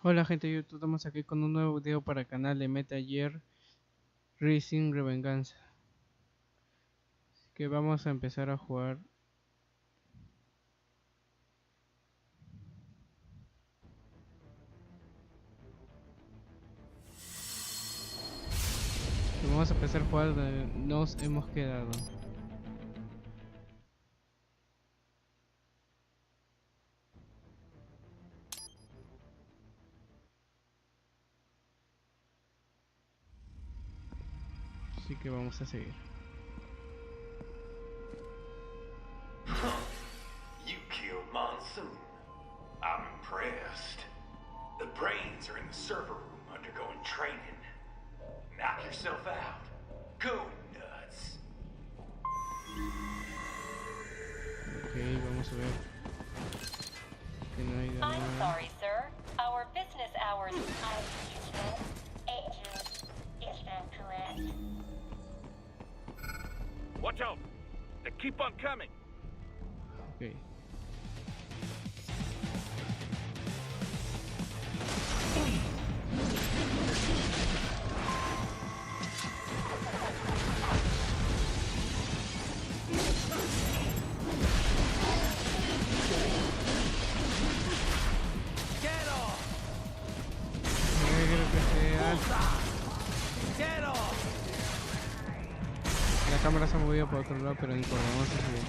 Hola gente de YouTube, estamos aquí con un nuevo video para el canal de Metal Gear Rising Revenganza. Así que vamos a empezar a jugar. Vamos a empezar a jugar donde nos hemos quedado. Así que vamos a seguir. You killed Monsoon. I'm impressed. The brains are in the server room undergoing training. Knock yourself out. Go nuts. Ok, vamos a ver. Que no hay nada. I'm sorry, sir. Our business hours are agent. Is that correct? Watch out! They keep on coming! Ok. Creo que sea... La cámara se ha movido para otro lado, pero no importa, vamos a seguir.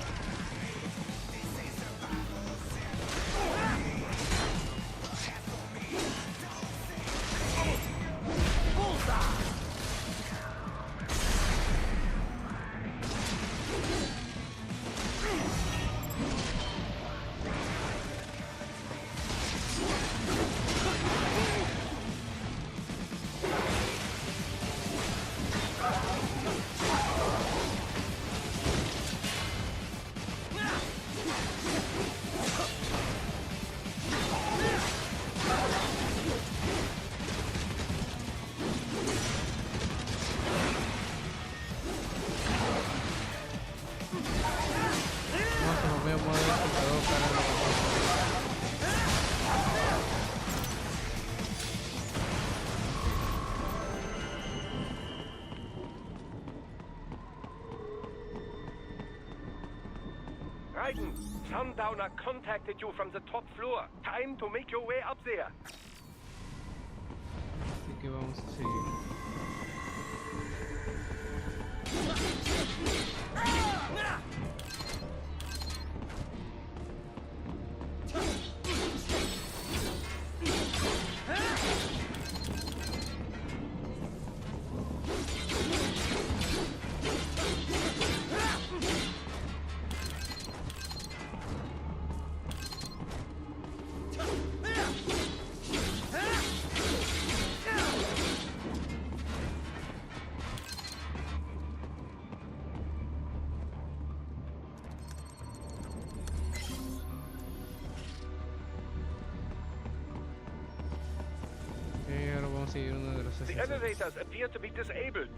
Voy a mover el computador para la... Raiden, Sundowner contacted you from the top floor. Time to make your way up there. Así que vamos a seguir. Ahora vamos a seguir uno de los The ascensores. elevators appear to be disabled,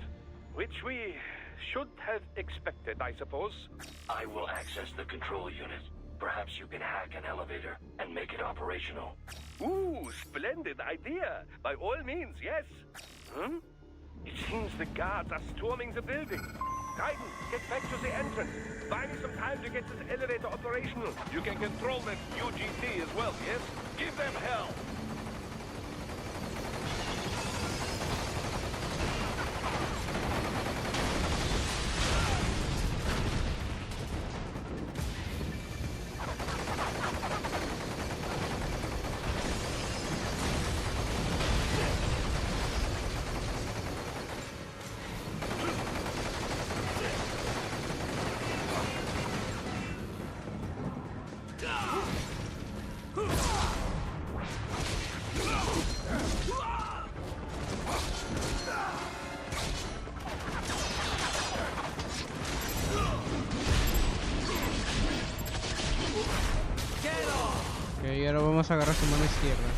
which we should have expected, I suppose. I will access the control unit. Perhaps you can hack an elevator and make it operational. Ooh, splendid idea. By all means, yes. Hmm? It seems the guards are storming the building. Raiden, get back to the entrance. Buy me some time to get this elevator operational. You can control that UGT as well, yes? Give them hell. Ok, ahora vamos a agarrar su mano izquierda.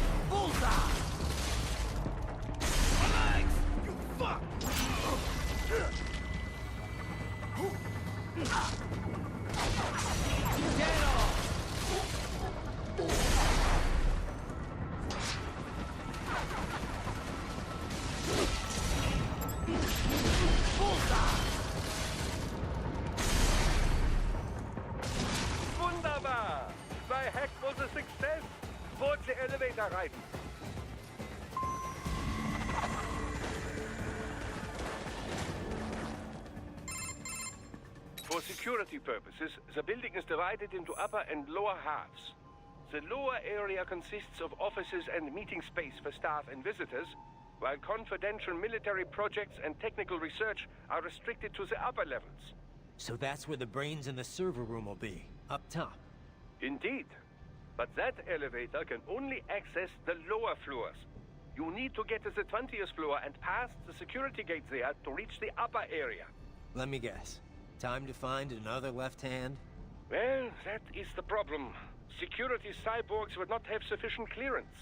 Raiden. For security purposes, the building is divided into upper and lower halves. The lower area consists of offices and meeting space for staff and visitors, while confidential military projects and technical research are restricted to the upper levels. So that's where the brains in the server room will be, up top. Indeed. But that elevator can only access the lower floors. You need to get to the 20th floor and pass the security gate there to reach the upper area. Let me guess. Time to find another left hand? Well, that is the problem. Security cyborgs would not have sufficient clearance.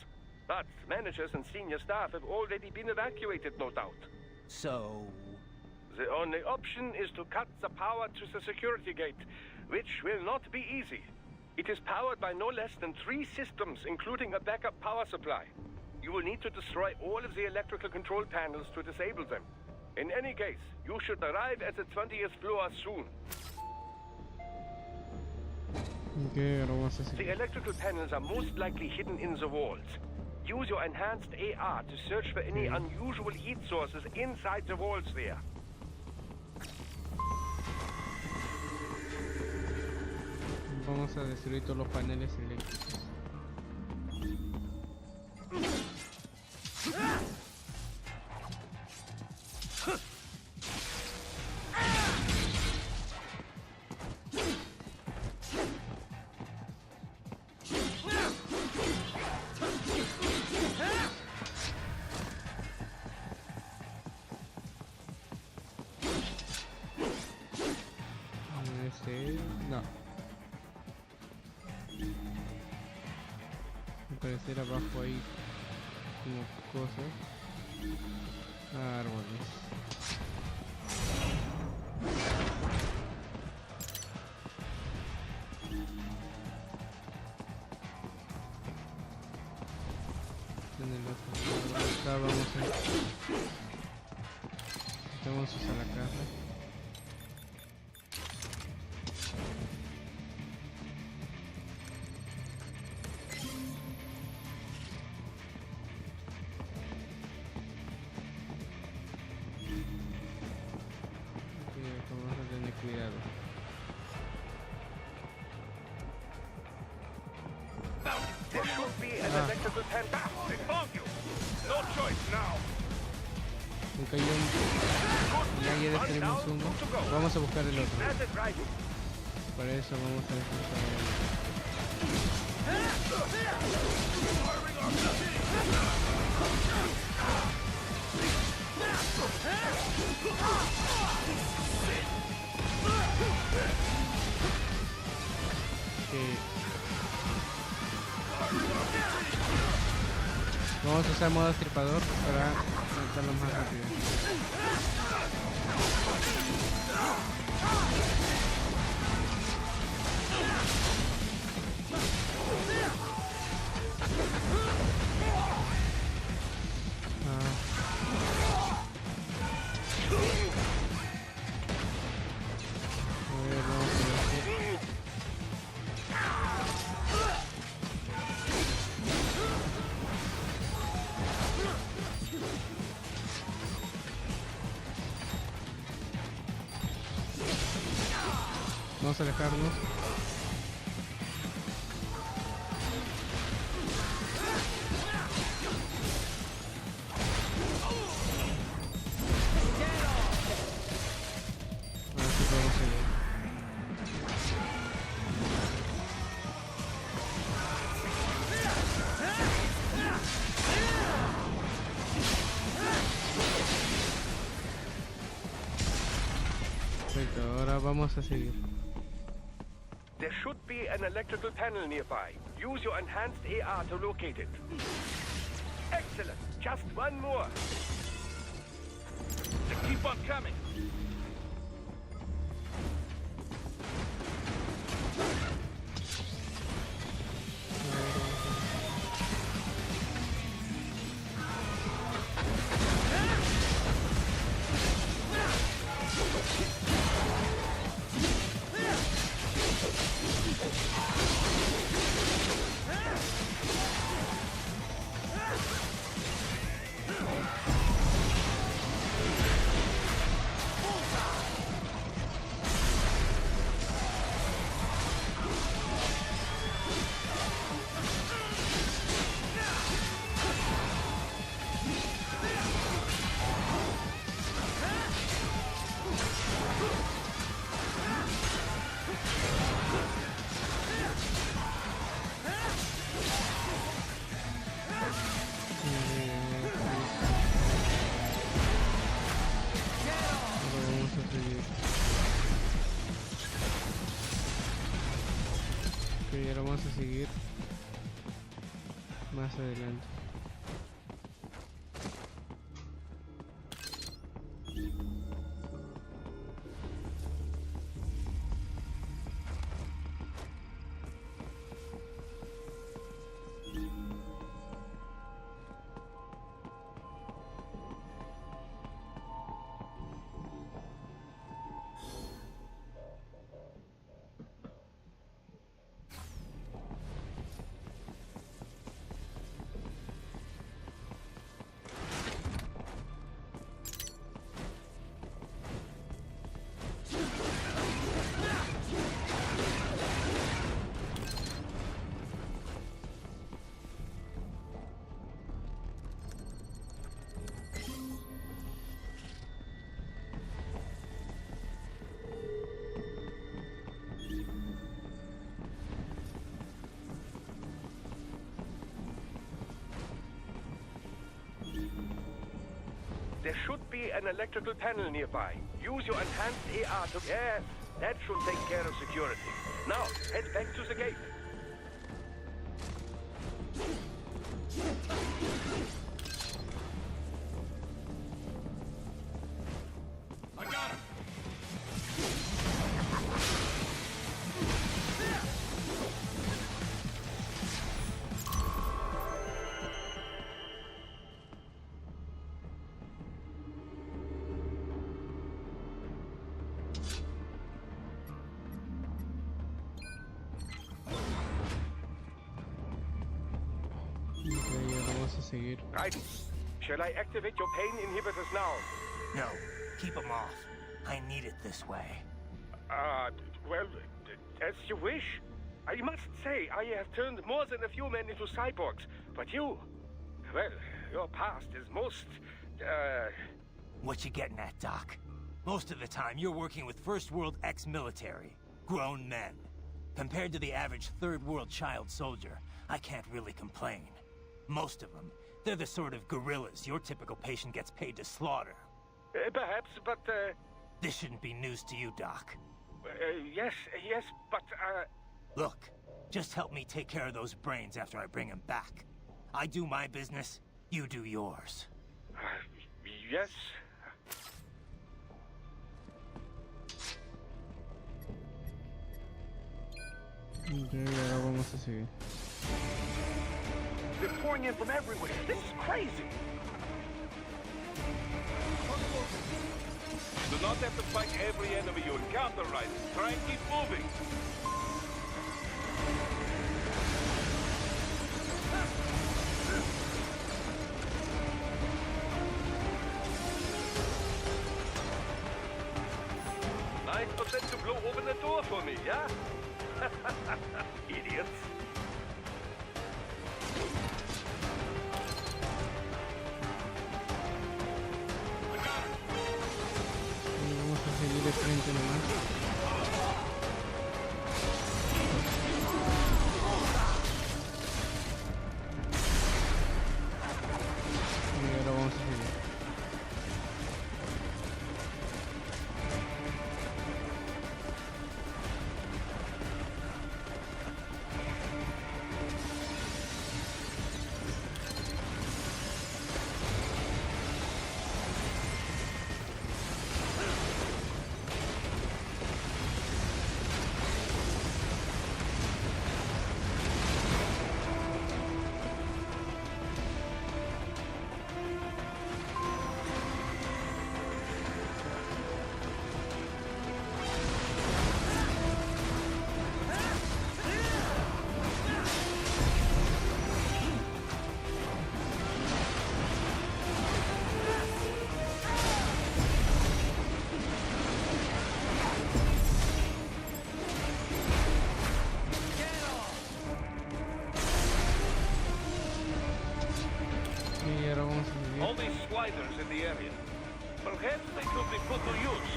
But managers and senior staff have already been evacuated, no doubt. So... The only option is to cut the power to the security gate, which will not be easy. It is powered by no less than 3 systems, including a backup power supply. You will need to destroy all of the electrical control panels to disable them. In any case, you should arrive at the 20th floor soon. Okay, ahora vamos a seguir. The electrical panels are most likely hidden in the walls. Use your enhanced AR to search for any unusual heat sources inside the walls there. Vamos a destruir todos los paneles eléctricos. No. Al parecer abajo hay como cosas. Árboles. En el otro lado. Acá vamos a usar la caja. Vamos a tener cuidado. There should be an electrical pan. They found you. No choice now. Me cayó un... Ya destruimos uno. Vamos a buscar el otro. That's it, right. Para eso vamos a desmontar Vamos a usar modo estripador para matarlo más rápido. Vamos a alejarnos. Ahora sí podemos seguir. Perfecto, ahora vamos a seguir. There should be an electrical panel nearby. Use your enhanced AR to locate it. Excellent. Just one more. Keep on coming. Ahora vamos a seguir. Ok, ahora vamos a seguir más adelante. There should be an electrical panel nearby. Use your enhanced AR to... Yes, that should take care of security. Now, head back to the gate. I got him! Ok, ahora vamos a seguir. Raiden, shall I activate your pain inhibitors now? No, keep them off. I need it this way. Well, as you wish. I must say, I have turned more than a few men into cyborgs, but you... Well, your past is most, What you getting at, Doc? Most of the time, you're working with First World ex-military. Grown men. Compared to the average Third World child soldier, I can't really complain. Most of them, they're the sort of guerrillas your typical patient gets paid to slaughter. perhaps, but, This shouldn't be news to you, Doc. yes, but, Look, just help me take care of those brains after I bring them back. I do my business, you do yours. yes. Ok, ahora vamos a seguir. They're pouring in from everywhere. This is crazy. Do not have to fight every enemy you encounter, right? Try and keep moving. Nice of them to blow open the door for me, yeah? Idiots. Y vamos a seguir de frente nomás. Y ahora vamos a seguir. Y ahora vamos a seguir. All these sliders in the area. Perhaps they could be put to use.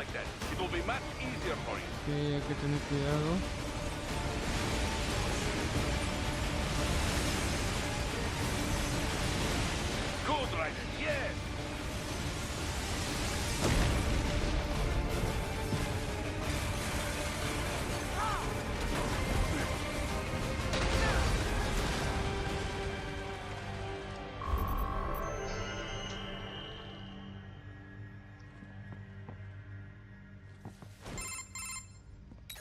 like that. It will be much easier for you. Ok, hay que tener cuidado. Good, Raiden, yes!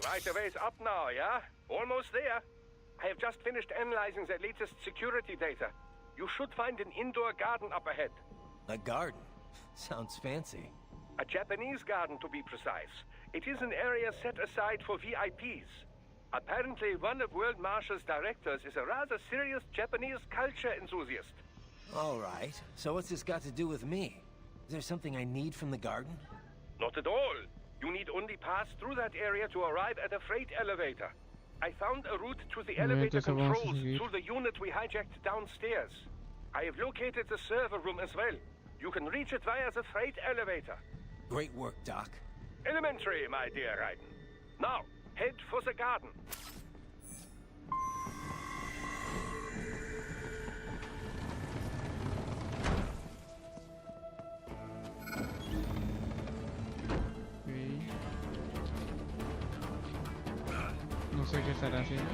Quite a ways up now, yeah? Almost there. I have just finished analyzing the latest security data. You should find an indoor garden up ahead. A garden? Sounds fancy. A Japanese garden, to be precise. It is an area set aside for VIPs. Apparently, one of World Marshall's directors is a rather serious Japanese culture enthusiast. All right. So what's this got to do with me? Is there something I need from the garden? Not at all. You need only pass through that area to arrive at a freight elevator. I found a route to the elevator entonces vamos a controls seguir. through the unit we hijacked downstairs. I have located the server room as well. You can reach it via the freight elevator. Great work, Doc. Elementary, my dear Raiden. Now, head for the garden. No sé qué estará haciendo.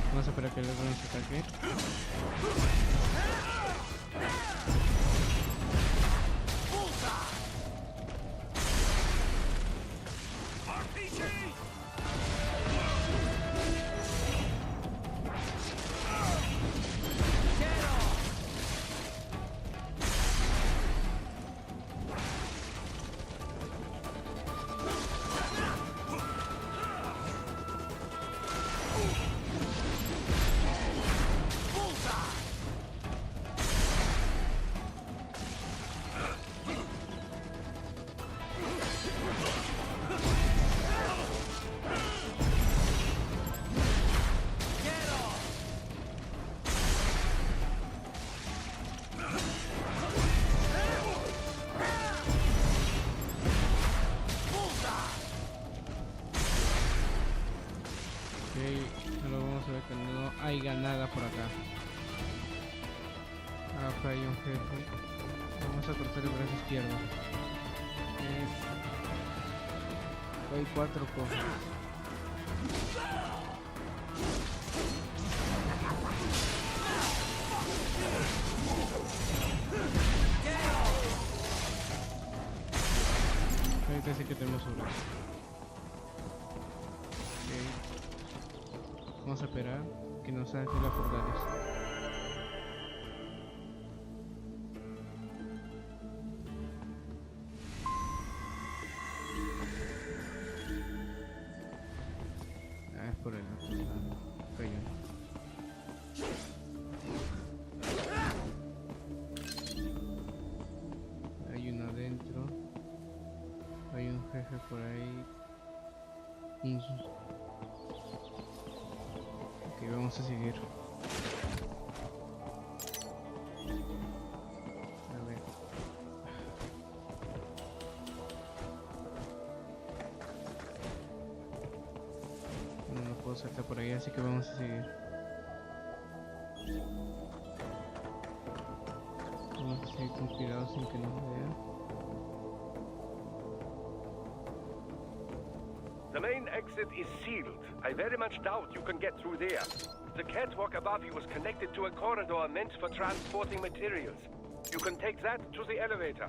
Vamos a esperar que el otro se ataque. Ahora vamos a ver que no haya nada por acá. Acá hay un jefe. Vamos a cortar el brazo izquierdo. Hay 4 cosas. Ahorita sí que tenemos un brazo. Vamos a esperar que nos saque la fortaleza. Ah, es por el otro lado. Cayó. Hay uno adentro. Hay un jefe por ahí. Ok, vamos a seguir. A ver. No puedo saltar por ahí, así que vamos a seguir. Vamos a seguir con cuidado sin que nos vea. The main exit is sealed. I very much doubt you can get through there. The catwalk above you is connected to a corridor meant for transporting materials. You can take that to the elevator.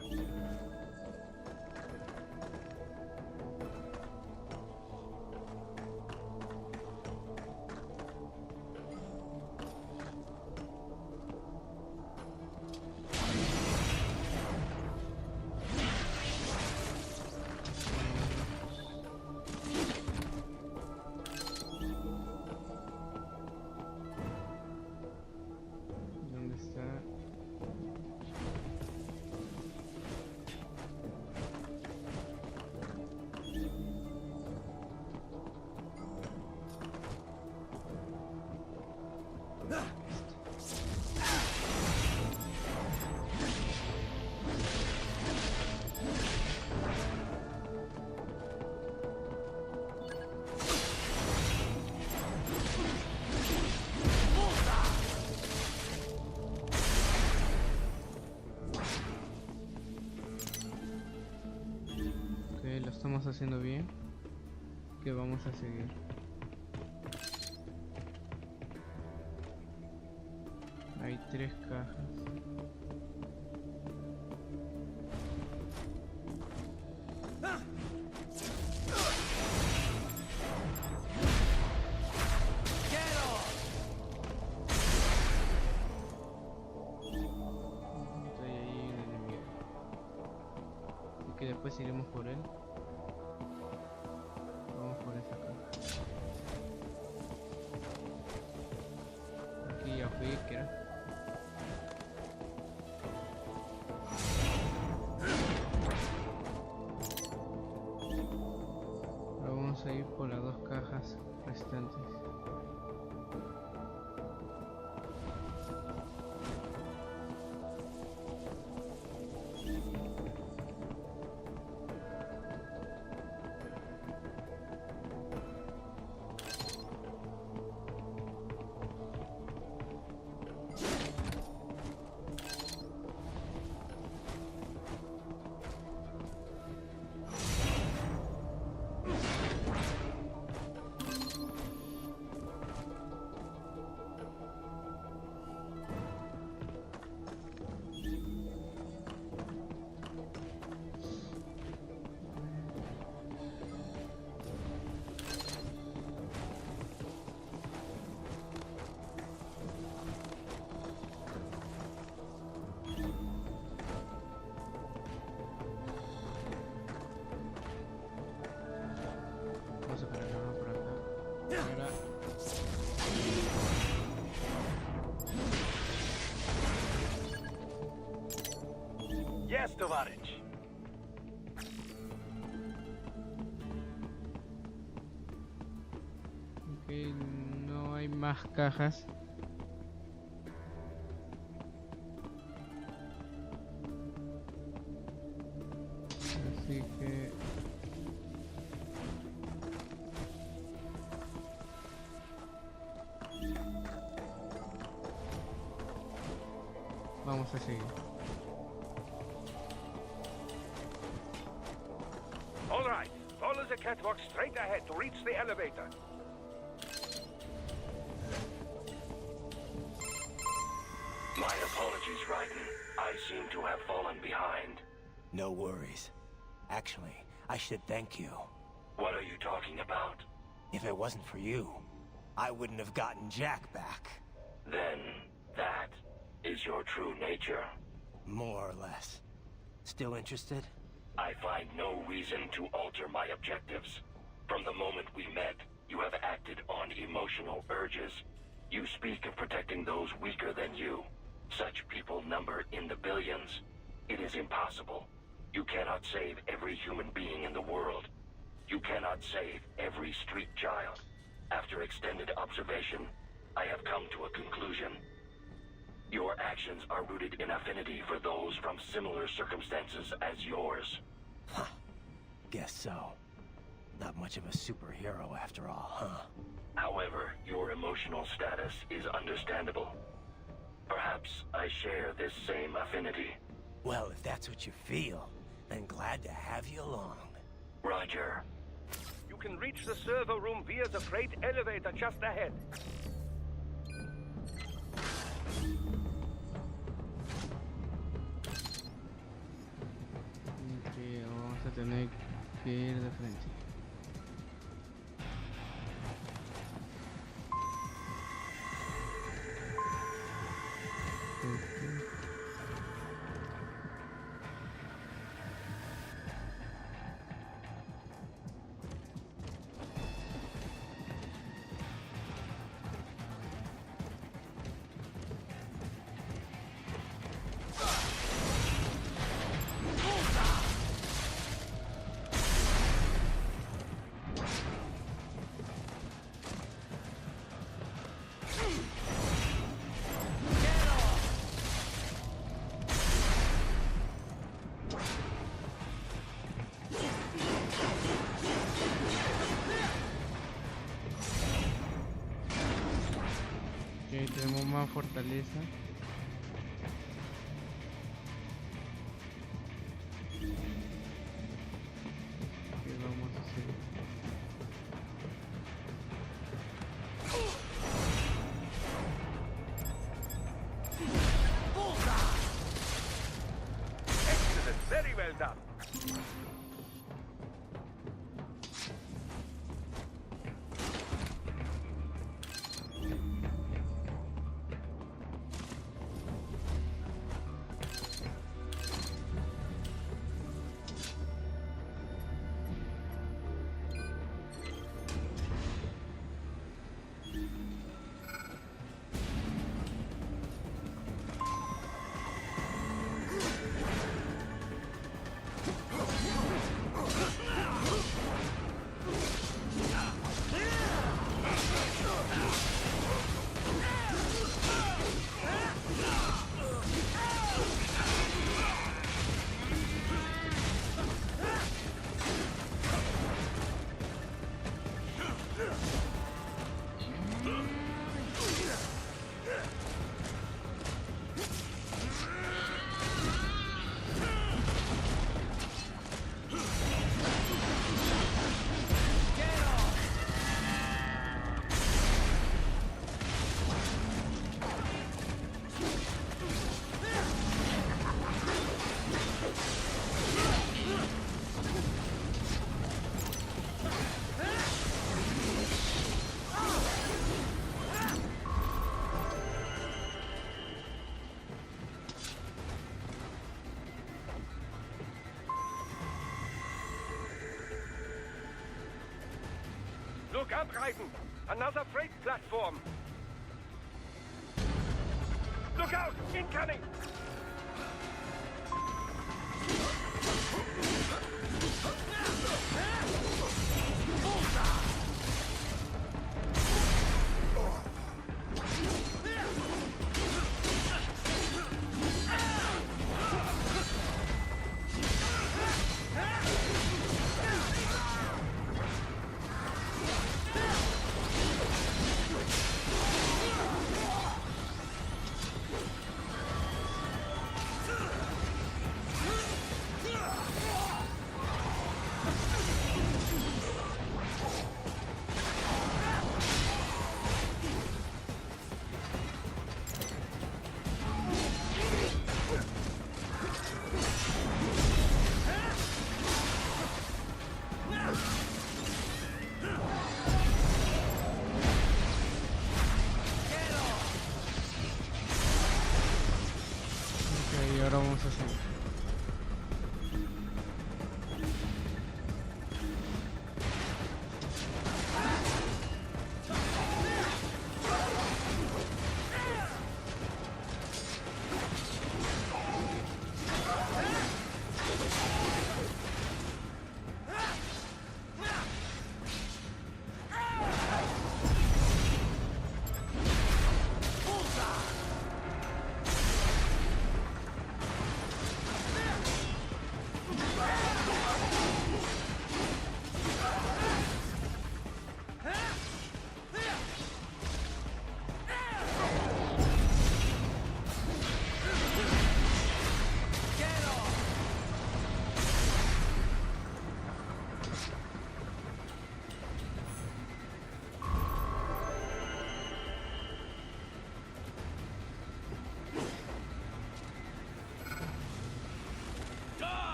haciendo bien, que vamos a seguir. Hay 3 cajas. Que después iremos por él. Vamos por esa caja. Aquí ya fui, que era. Ahora vamos a ir por las 2 cajas restantes. Vamos a poner una por acá. Ahora. Yes, товарищ. Ok, no hay más cajas. Así que vamos a seguir. All right. Follow the catwalk straight ahead to reach the elevator. My apologies, Raiden. I seem to have fallen behind. No worries. Actually, I should thank you. What are you talking about? If it wasn't for you, I wouldn't have gotten Jack back. Then, that is your true nature. More or less. Still interested? I find no reason to alter my objectives. From the moment we met, you have acted on emotional urges. You speak of protecting those weaker than you. Such people number in the billions. It is impossible. You cannot save every human being in the world. You cannot save every street child. After extended observation, I have come to a conclusion. Your actions are rooted in affinity for those from similar circumstances as yours. Huh. Guess so. Not much of a superhero after all, huh? However, your emotional status is understandable. Perhaps I share this same affinity. Well, if that's what you feel, then glad to have you along. Roger. You can reach the server room via the freight elevator just ahead. Que vamos a tener que ir de frente. Ok, tenemos más fortaleza. Ok, vamos Look up, Raiden! Another freight platform! Look out! Incoming! Ok, ahora vamos a hacer.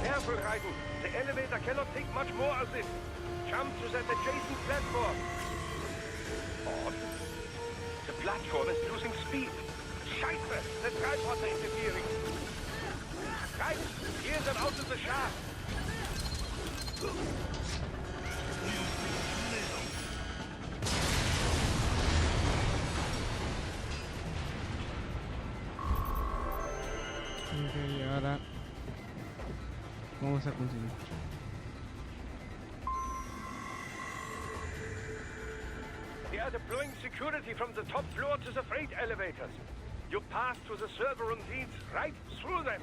Careful, Raiden. The elevator cannot take much more of this. Jump to that adjacent platform. Odd. The platform is losing speed. Scheiße! The tripods are interfering. Raiden, steer them out of the shaft. Ok, ahora vamos a continuar. They are deploying security from the top floor to the freight elevators. You pass to the server room leads right through them.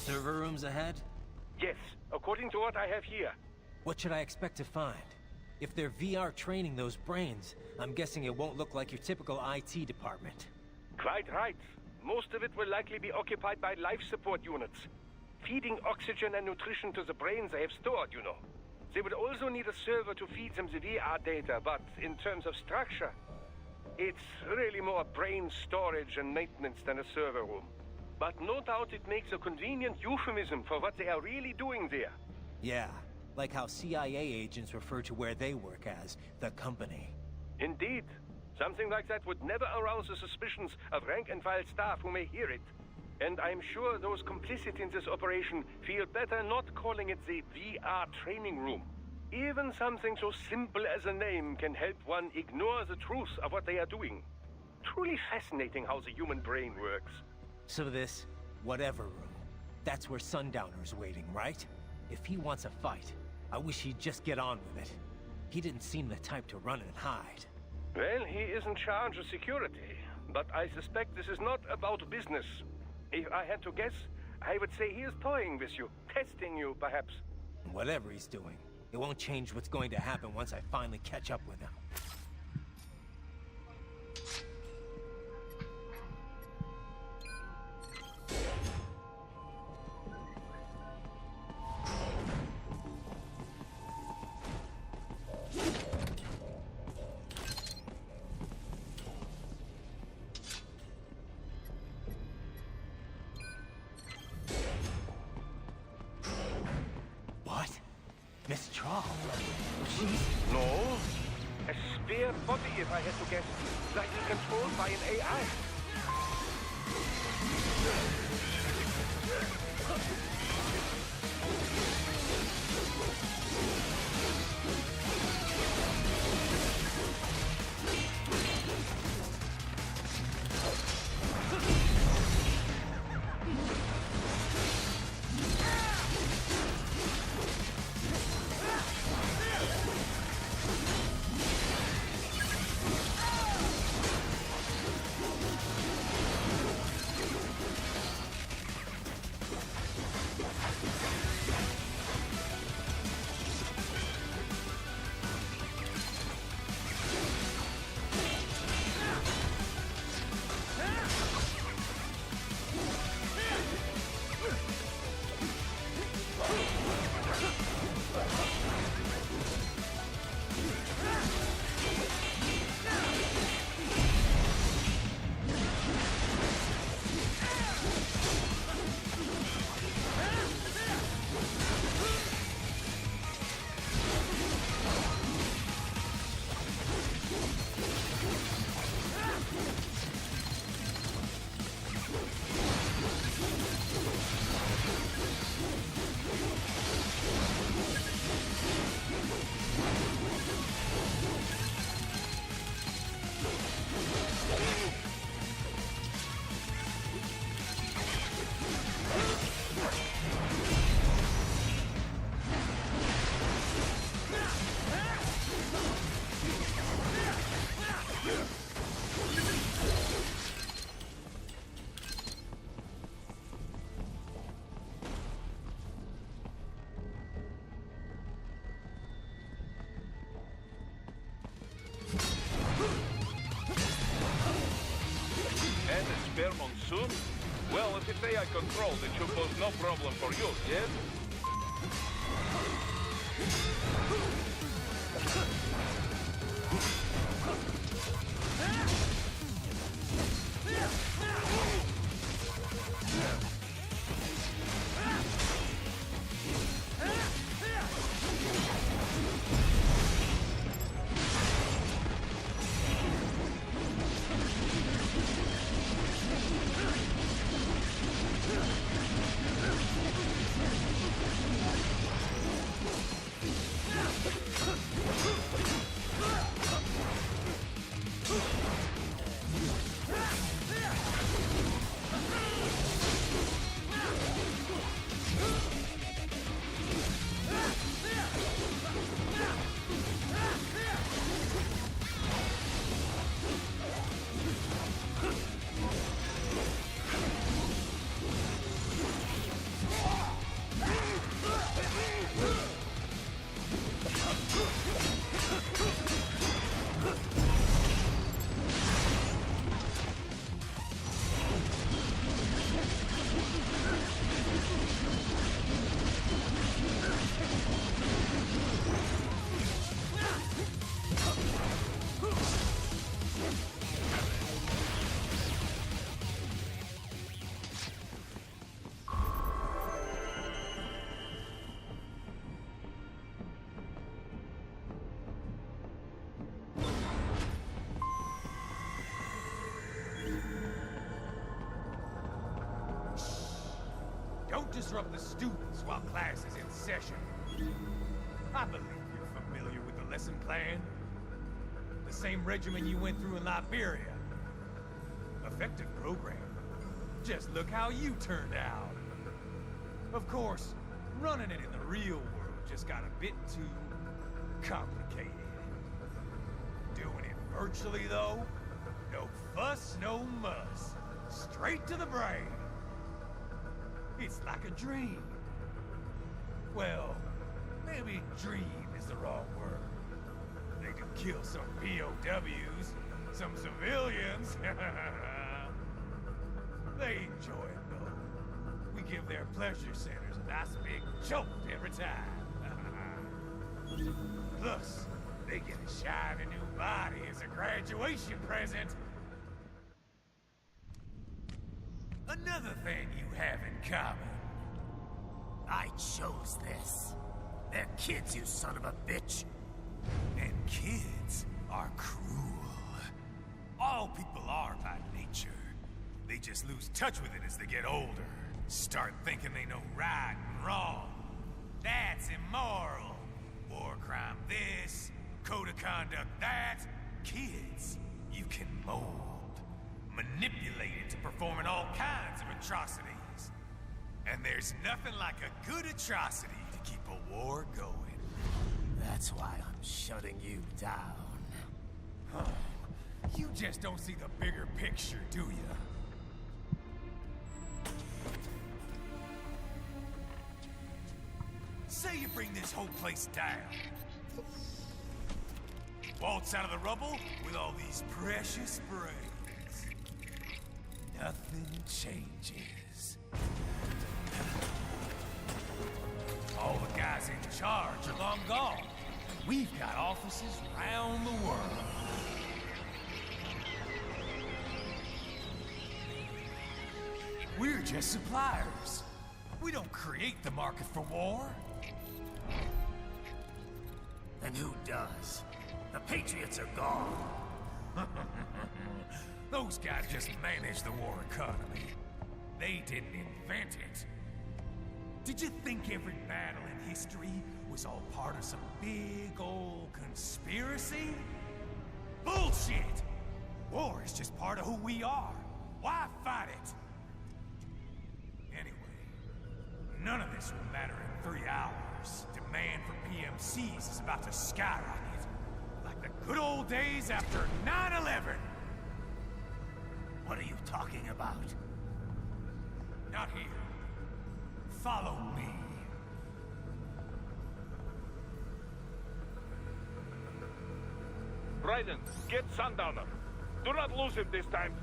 server rooms ahead? Yes, according to what I have here. What should I expect to find? If they're VR training those brains, I'm guessing it won't look like your typical IT department. Quite right. Most of it will likely be occupied by life support units. Feeding oxygen and nutrition to the brains they have stored, you know. They would also need a server to feed them the VR data, but in terms of structure, it's really more brain storage and maintenance than a server room. But no doubt it makes a convenient euphemism for what they are really doing there. Yeah, like how CIA agents refer to where they work as the company. Indeed. Something like that would never arouse the suspicions of rank-and-file staff who may hear it. And I'm sure those complicit in this operation feel better not calling it the VR training room. Even something so simple as a name can help one ignore the truth of what they are doing. Truly fascinating how the human brain works. So this, whatever room, that's where Sundowner's waiting, right? If he wants a fight, I wish he'd just get on with it. He didn't seem the type to run and hide. Well, he is in charge of security, but I suspect this is not about business. If I had to guess, I would say he is toying with you, testing you, perhaps. Whatever he's doing, it won't change what's going to happen once I finally catch up with him. Miss Trawl? She's... No. A spare body, if I had to guess. Likely controlled by an AI. Spare monsoon? Well, if it's AI controlled, it should pose no problem for you, yes? disrupt the students while class is in session. I believe you're familiar with the lesson plan. The same regimen you went through in Liberia. Effective program. Just look how you turned out. Of course, running it in the real world just got a bit too complicated. Doing it virtually, though, no fuss, no muss. Straight to the brain. It's like a dream. Well, maybe dream is the wrong word. They do kill some POWs, some civilians. They enjoy it, though. We give their pleasure centers a nice big jolt every time. Plus, they get a shiny new body as a graduation present. Another thing you have in common. I chose this. They're kids, you son of a bitch. And kids are cruel. All people are by nature. They just lose touch with it as they get older. Start thinking they know right and wrong. That's immoral. War crime this, code of conduct that. Kids, you can mold, manipulate into performing all kinds of atrocities. And there's nothing like a good atrocity to keep a war going. That's why I'm shutting you down. Oh, you just don't see the bigger picture, do you? Say you bring this whole place down. Waltz out of the rubble with all these precious brains. Nothing changes. All the guys in charge are long gone. We've got offices around the world. We're just suppliers. We don't create the market for war. And who does? The Patriots are gone. Those guys just manage the war economy. They didn't invent it. Did you think every battle in history was all part of some big old conspiracy? Bullshit! War is just part of who we are. Why fight it? Anyway, none of this will matter in 3 hours. Demand for PMCs is about to skyrocket. Like the good old days after 9/11. What are you talking about? Not here. Follow me. Raiden, get Sundowner. Do not lose him this time.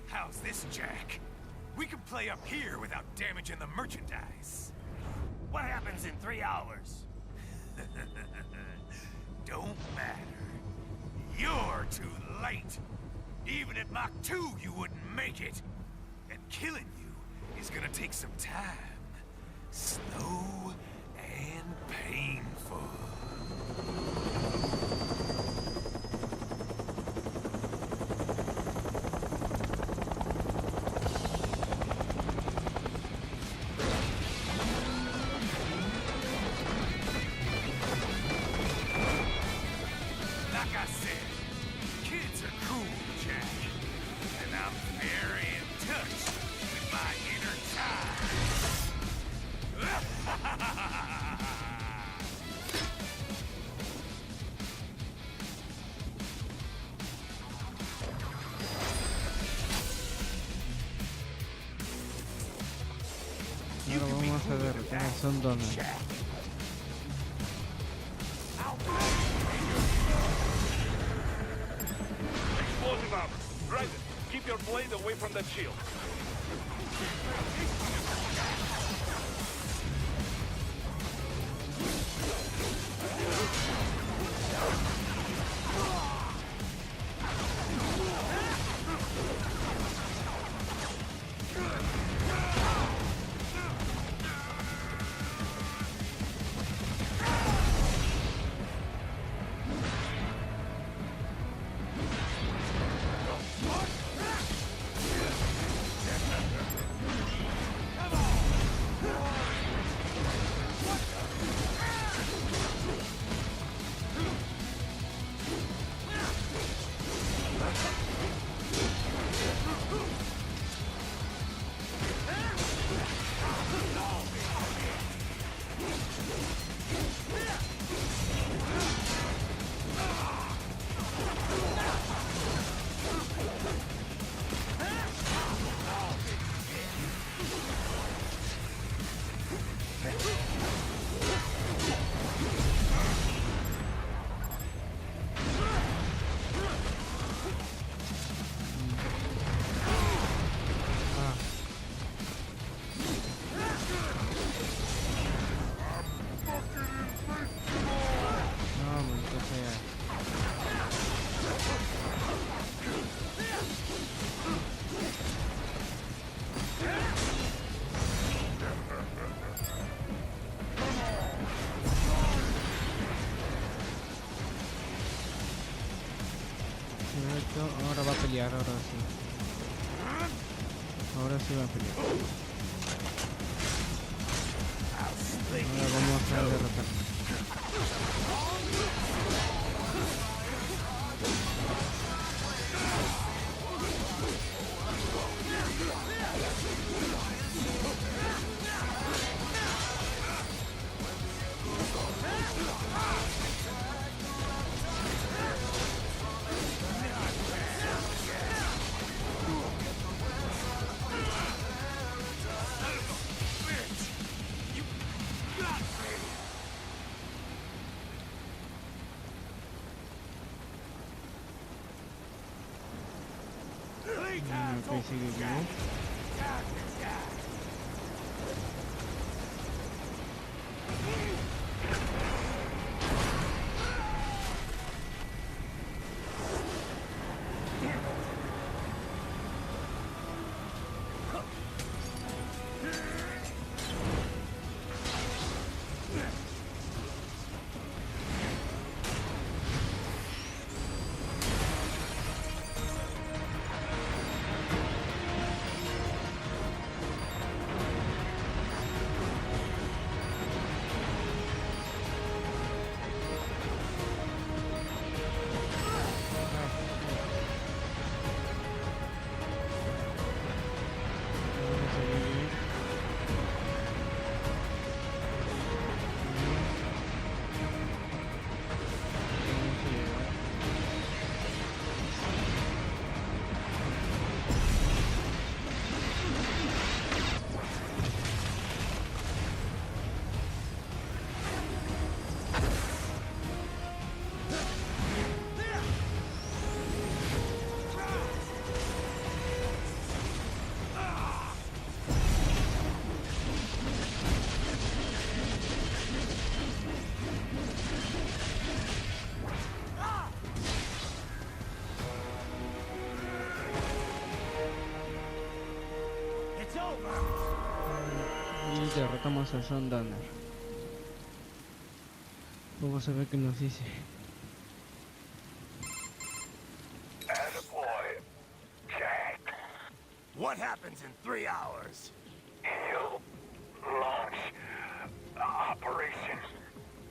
How's this, Jack? We can play up here without damaging the merchandise. What happens in 3 hours? Don't matter. too late. Even at Mach 2, you wouldn't make it. And killing you is gonna take some time. Slow and painful. Like I said, kids are cool, Jack. And I'm very in touch with my inner child. Ahora vamos a derrotar a Son Donald. Explosive armor. Drive it. Keep your blade away from that shield. No, maldita sea. Perfecto, ahora va a pelear, ahora sí. Ahora sí va a pelear. Ahora vamos a derrotar. Ok, sigue vivo. Y derrotamos a Sundanner. Vamos a ver qué nos dice. Attaboy, Jack. What happens in 3 hours? He'll launch Operation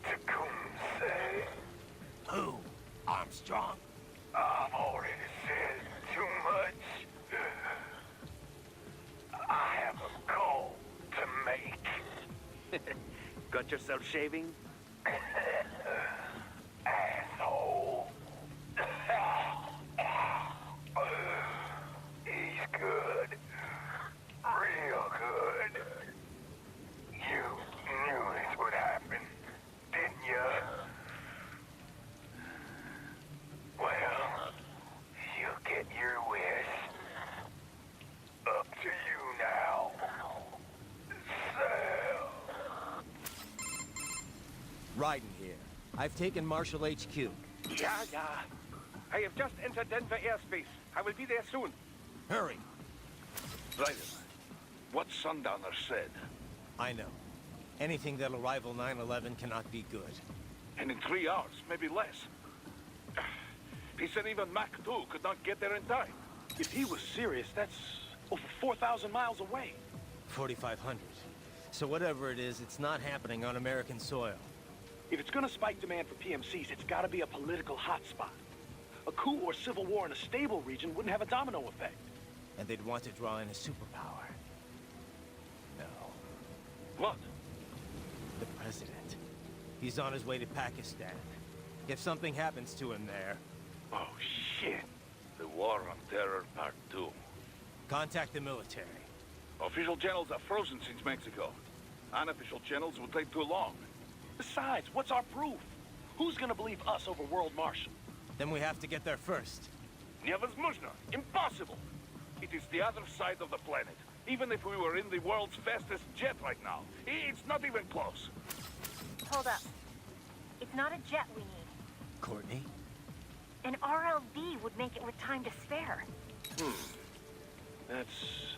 Tecumseh. Who? Armstrong? I've already said too much. I have a call to make. Got yourself shaving? Asshole. He's good. Real good. You knew this would happen, didn't you? Well, you get your wish. Up to you now. Sal. Raiden here. I've taken Marshall HQ. Yeah. I have just entered Denver airspace. I will be there soon. Hurry. Raiden, what Sundowner said, I know. Anything that'll rival 9/11 cannot be good. and in 3 hours, maybe less. He said even Mach 2 could not get there in time. If he was serious, that's over 4,000 miles away. 4,500. So whatever it is, it's not happening on American soil. If it's gonna spike demand for PMCs, it's gotta be a political hotspot. A coup or civil war in a stable region wouldn't have a domino effect. And they'd want to draw in a superpower. No. What? The president. He's on his way to Pakistan. If something happens to him there, Oh, shit. The War on Terror Part 2. contact the military. Official channels are frozen since Mexico. Unofficial channels will take too long. Besides, what's our proof? Who's gonna believe us over World Marshal? Then we have to get there first. Невозможно. Impossible. It is the other side of the planet. Even if we were in the world's fastest jet right now, it's not even close. Hold up. It's not a jet we need. Courtney? An RLV would make it with time to spare. That's...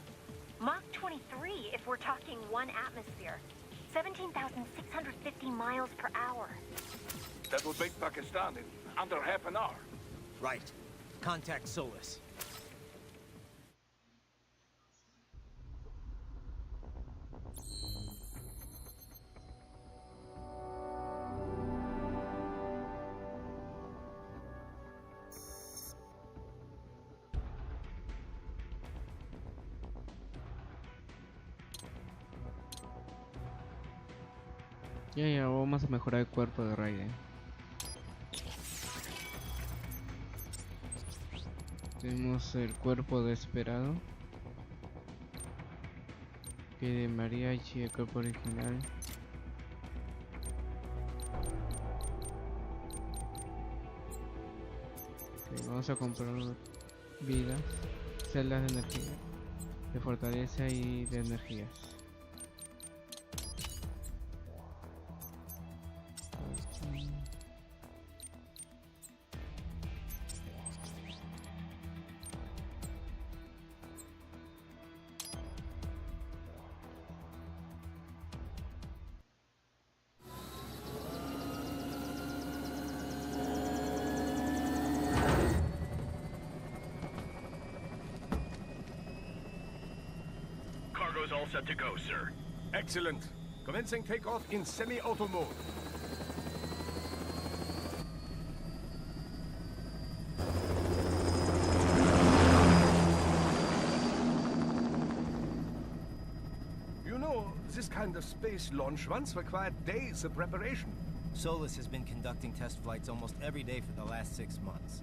Mach 23 if we're talking 1 atmosphere. 17,650 miles per hour. That would make Pakistan in under half an hour. Right. Contact Solus. Ya, vamos a mejorar el cuerpo de Raiden. Tenemos el cuerpo de esperado. Que de mariachi, el cuerpo original. Ok, vamos a comprar vidas, celdas de energía, de fortaleza y de energías. Cargo's all set to go, sir. Excellent. Commencing takeoff in semi-auto mode. You know, this kind of space launch once required days of preparation. Solus has been conducting test flights almost every day for the last 6 months.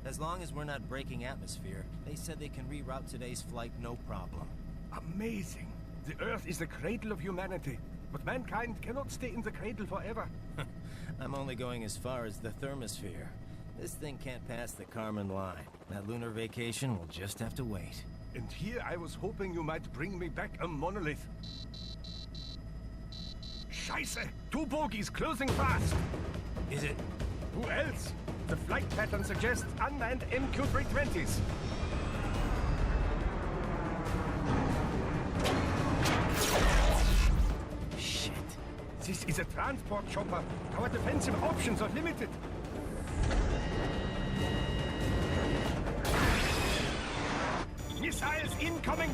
As long as we're not breaking atmosphere, they said they can reroute today's flight no problem. Amazing. The Earth is the cradle of humanity, but mankind cannot stay in the cradle forever. I'm only going as far as the thermosphere. This thing can't pass the Kármán line. That lunar vacation will just have to wait. And here I was hoping you might bring me back a monolith. Scheiße! 2 bogies closing fast! Is it? Who else? The flight pattern suggests unmanned MQ-320s. This is a transport chopper. Our defensive options are limited. Missiles incoming!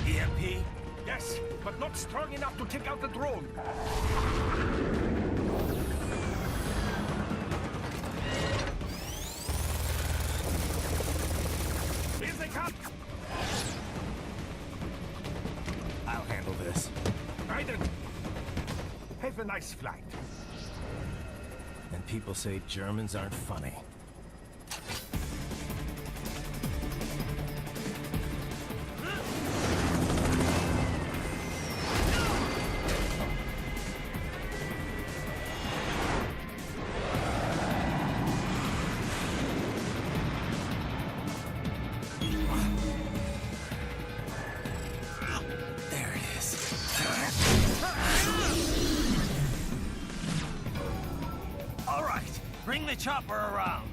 EMP? Yes, but not strong enough to take out the drone. Here they come! I'll handle this. Raiden! Have a nice flight. And people say Germans aren't funny. There it is. All right, bring the chopper around.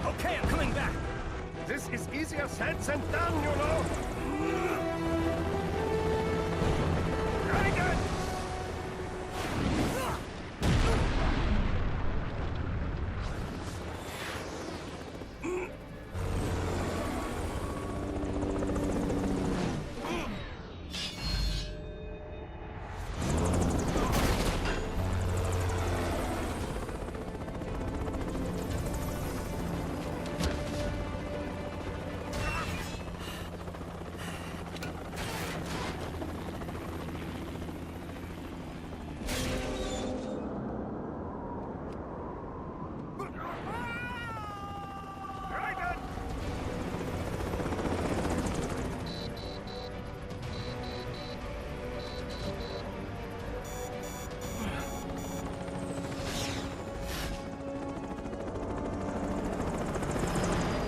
Okay, I'm coming back. This is easier said than done, you know. Raiden! Raiden!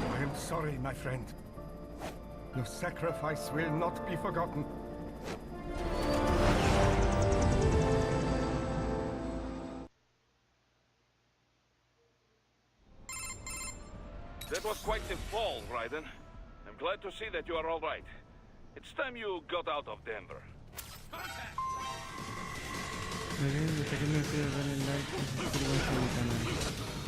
I am sorry, my friend. Your sacrifice will not be forgotten. That was quite the fall, Raiden. I'm glad to see that you are all right. It's time you got out of Denver. Miren, hasta que no olviden darle like y suscribanse a mi canal.